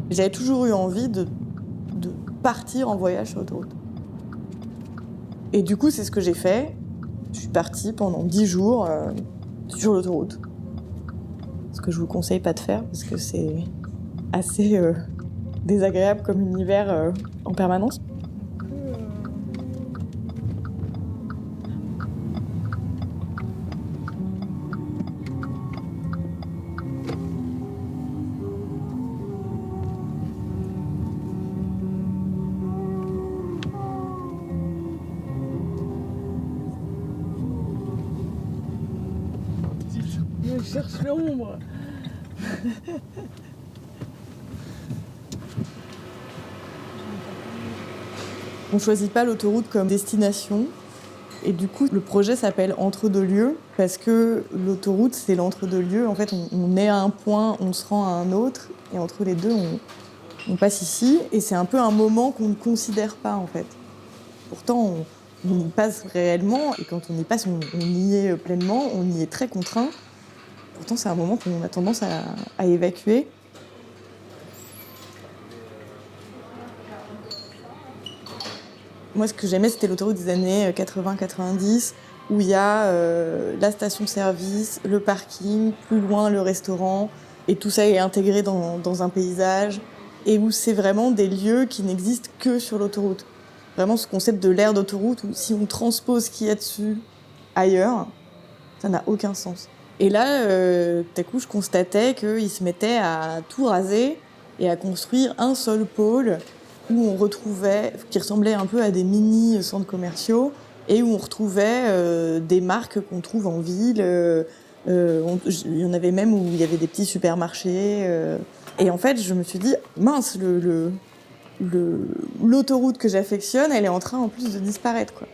J'avais toujours eu envie de partir en voyage sur l'autoroute. Et du coup, c'est ce que j'ai fait. Je suis partie pendant 10 jours sur l'autoroute. Ce que je vous conseille pas de faire, parce que c'est assez désagréable comme univers en permanence. Je cherche l'ombre. On choisit pas l'autoroute comme destination. Et du coup, le projet s'appelle Entre-deux-lieux parce que l'autoroute, c'est l'entre-deux-lieux. En fait, on est à un point, on se rend à un autre, et entre les deux, on passe ici. Et c'est un peu un moment qu'on ne considère pas, en fait. Pourtant, on y passe réellement, et quand on y passe, on y est pleinement, on y est très contraint. Pourtant, c'est un moment qu'on a tendance à évacuer. Moi, ce que j'aimais, c'était l'autoroute des années 80-90, où il y a la station-service, le parking, plus loin le restaurant, et tout ça est intégré dans un paysage, et où c'est vraiment des lieux qui n'existent que sur l'autoroute. Vraiment ce concept de l'aire d'autoroute, où si on transpose ce qu'il y a dessus ailleurs, ça n'a aucun sens. Et là, tout à coup, je constatais qu'ils se mettaient à tout raser et à construire un seul pôle où on retrouvait, qui ressemblait un peu à des mini-centres commerciaux, et où on retrouvait des marques qu'on trouve en ville. Il y en avait même où il y avait des petits supermarchés. Et en fait, je me suis dit, mince, l'autoroute que j'affectionne, elle est en train en plus de disparaître, quoi.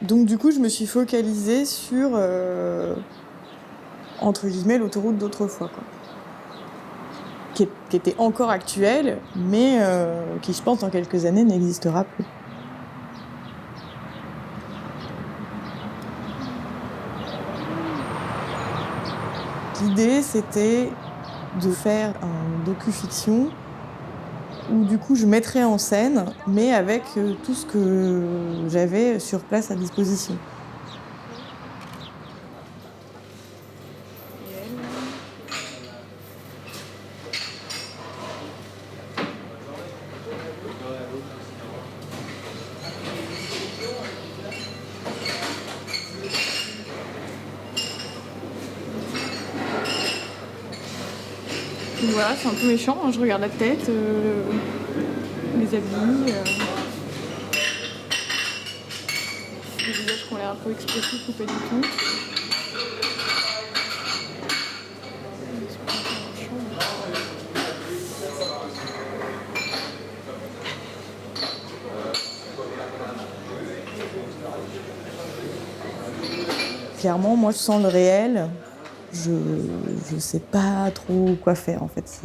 Donc du coup, je me suis focalisée sur, entre guillemets, l'autoroute d'autrefois, quoi. Qui était encore actuelle, mais qui, je pense, dans quelques années, n'existera plus. L'idée, c'était de faire un docu-fiction où, du coup, je mettrais en scène, mais avec tout ce que j'avais sur place à disposition. Donc voilà, c'est un peu méchant, hein, je regarde la tête, les habits, les visages qui ont l'air un peu expressifs ou pas du tout. Clairement, moi, sans le réel, je sais pas trop quoi faire, en fait.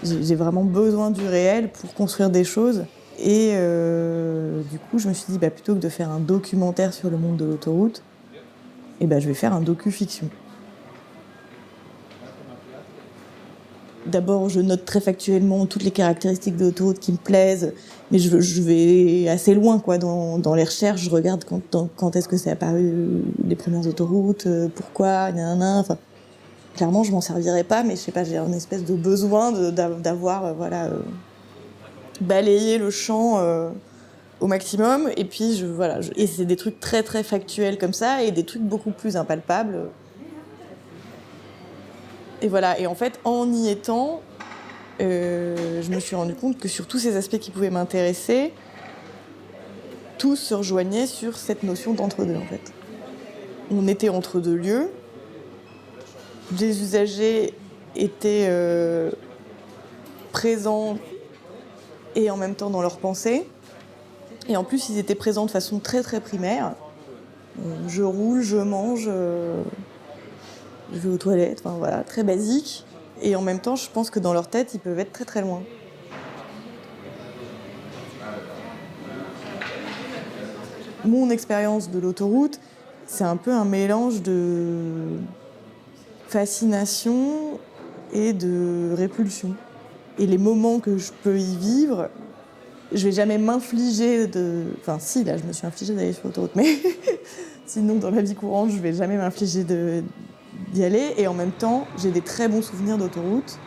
J'ai vraiment besoin du réel pour construire des choses. Et du coup, je me suis dit, plutôt que de faire un documentaire sur le monde de l'autoroute, je vais faire un docu-fiction. D'abord, je note très factuellement toutes les caractéristiques de l'autoroute qui me plaisent, mais je vais assez loin, quoi, dans les recherches. Je regarde quand est-ce que c'est apparu les premières autoroutes, pourquoi, nanana. Enfin, clairement, je m'en servirais pas, mais je sais pas, j'ai une espèce de besoin d'avoir balayé le champ au maximum. Et puis, et c'est des trucs très très factuels comme ça, et des trucs beaucoup plus impalpables. Et voilà, et en fait, en y étant, je me suis rendu compte que sur tous ces aspects qui pouvaient m'intéresser, tout se rejoignait sur cette notion d'entre-deux, en fait. On était entre deux lieux, les usagers étaient présents et en même temps dans leurs pensées, et en plus ils étaient présents de façon très très primaire. Je roule, je mange, je vais aux toilettes, enfin voilà, très basique. Et en même temps, je pense que dans leur tête, ils peuvent être très très loin. Mon expérience de l'autoroute, c'est un peu un mélange de fascination et de répulsion. Et les moments que je peux y vivre, je vais jamais m'infliger de... Enfin si, là je me suis infligée d'aller sur l'autoroute, mais sinon dans la vie courante, je vais jamais m'infliger d'y aller. Et en même temps, j'ai des très bons souvenirs d'autoroute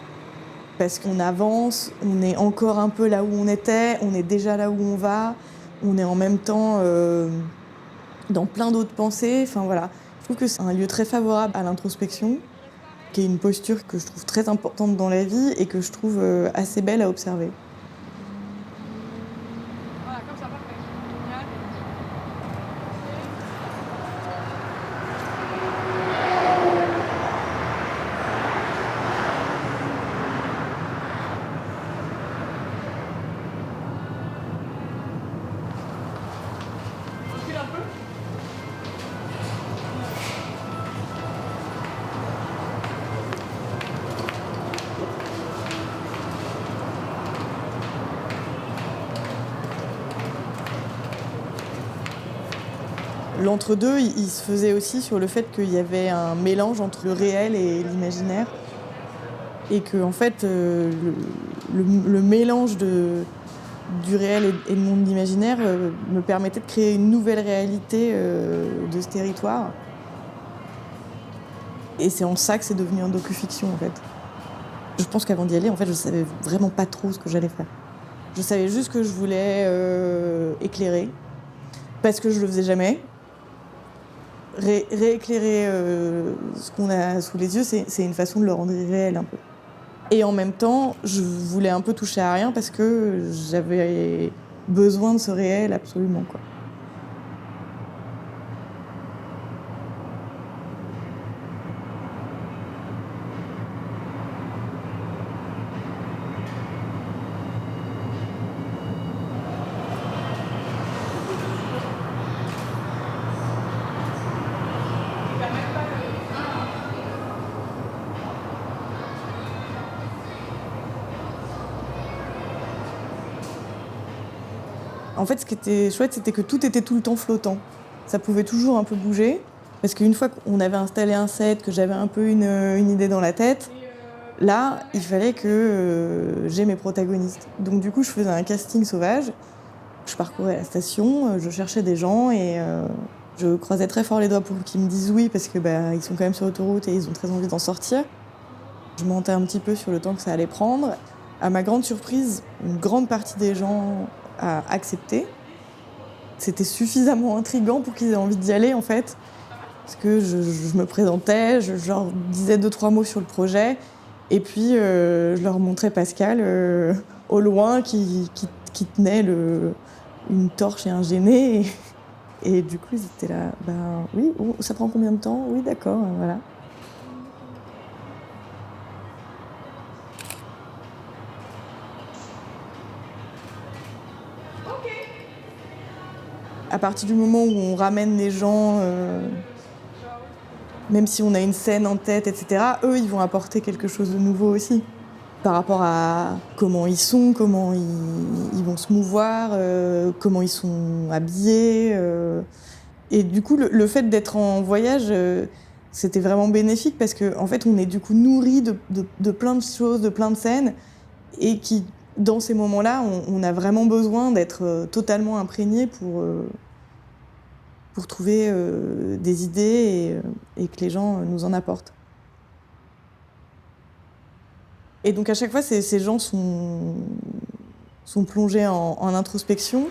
parce qu'on avance, on est encore un peu là où on était, on est déjà là où on va, on est en même temps dans plein d'autres pensées. Enfin voilà, je trouve que c'est un lieu très favorable à l'introspection, qui est une posture que je trouve très importante dans la vie et que je trouve assez belle à observer. Voilà, comme ça, parfait. Génial. On recule un peu. L'entre-deux, il se faisait aussi sur le fait qu'il y avait un mélange entre le réel et l'imaginaire. Et que, en fait, le mélange du réel et le monde imaginaire me permettait de créer une nouvelle réalité de ce territoire. Et c'est en ça que c'est devenu un docu-fiction, en fait. Je pense qu'avant d'y aller, en fait, je savais vraiment pas trop ce que j'allais faire. Je savais juste que je voulais éclairer, parce que je le faisais jamais. Rééclairer ce qu'on a sous les yeux, c'est une façon de le rendre irréel un peu. Et en même temps, je voulais un peu toucher à rien parce que j'avais besoin de ce réel absolument, quoi. En fait, ce qui était chouette, c'était que tout était tout le temps flottant. Ça pouvait toujours un peu bouger, parce qu'une fois qu'on avait installé un set, que j'avais un peu une idée dans la tête, là, il fallait que j'aie mes protagonistes. Donc du coup, je faisais un casting sauvage. Je parcourais la station, je cherchais des gens et je croisais très fort les doigts pour qu'ils me disent oui, parce que ils sont quand même sur l'autoroute et ils ont très envie d'en sortir. Je mentais un petit peu sur le temps que ça allait prendre. À ma grande surprise, une grande partie des gens a accepté. C'était suffisamment intriguant pour qu'ils aient envie d'y aller, en fait. Parce que je me présentais, je leur disais 2-3 mots sur le projet. Et puis, je leur montrais Pascal au loin qui tenait une torche et un génet. Et du coup, ils étaient là, oui, oh, ça prend combien de temps? Oui, d'accord, voilà. À partir du moment où on ramène les gens, même si on a une scène en tête, etc., eux, ils vont apporter quelque chose de nouveau aussi. Par rapport à comment ils sont, comment ils vont se mouvoir, comment ils sont habillés. Et du coup, le fait d'être en voyage, c'était vraiment bénéfique parce qu'en fait, on est du coup nourri de plein de choses, de plein de scènes, et qui, dans ces moments-là, on a vraiment besoin d'être totalement imprégné pour trouver des idées et que les gens nous en apportent. Et donc à chaque fois, ces gens sont plongés en introspection.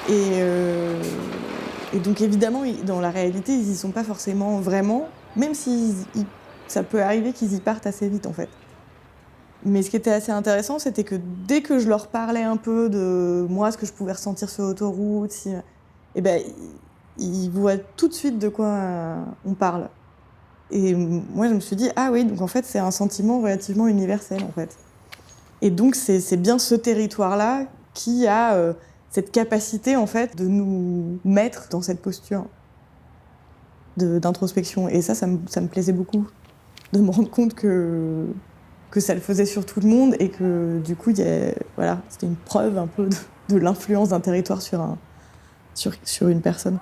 Et donc évidemment, dans la réalité, ils y sont pas forcément vraiment, même si ça peut arriver qu'ils y partent assez vite en fait. Mais ce qui était assez intéressant, c'était que dès que je leur parlais un peu de moi, ce que je pouvais ressentir sur l'autoroute, ils voient tout de suite de quoi on parle. Et moi, je me suis dit, ah oui, donc en fait, c'est un sentiment relativement universel, en fait. Et donc, c'est bien ce territoire-là qui a cette capacité, en fait, de nous mettre dans cette posture d'introspection. Et ça me plaisait beaucoup, de me rendre compte que ça le faisait sur tout le monde et que, du coup, voilà, c'était une preuve un peu de l'influence d'un territoire sur une personne.